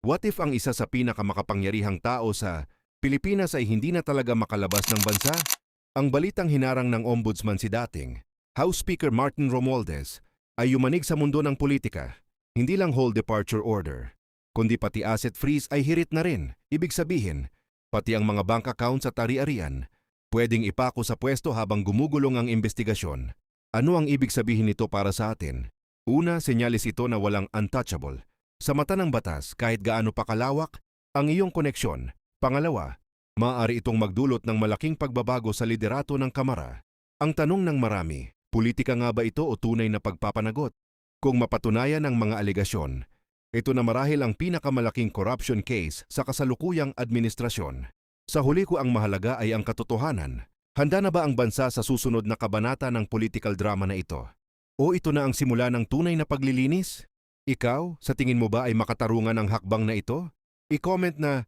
What if ang isa sa pinakamakapangyarihang tao sa Pilipinas ay hindi na talaga makalabas ng bansa? Ang balitang hinarang ng ombudsman si dating House Speaker Martin Romualdez ay yumanig sa mundo ng politika. Hindi lang whole departure order, kundi pati asset freeze ay hirit na rin. Ibig sabihin, pati ang mga bank accounts at ari-arian, pwedeng ipako sa pwesto habang gumugulong ang investigasyon. Ano ang ibig sabihin nito para sa atin? Una, senyalis ito na walang untouchable. Sa mata ng batas, kahit gaano pa kalawak ang iyong koneksyon. Pangalawa, maaari itong magdulot ng malaking pagbabago sa liderato ng Kamara. Ang tanong ng marami, politika nga ba ito o tunay na pagpapanagot? Kung mapatunayan ang mga alegasyon, ito na marahil ang pinakamalaking corruption case sa kasalukuyang administrasyon. Sa huli ko ang mahalaga ay ang katotohanan. Handa na ba ang bansa sa susunod na kabanata ng political drama na ito? O ito na ang simula ng tunay na paglilinis? Ikaw, sa tingin mo ba ay makatarungan ang hakbang na ito? I-comment na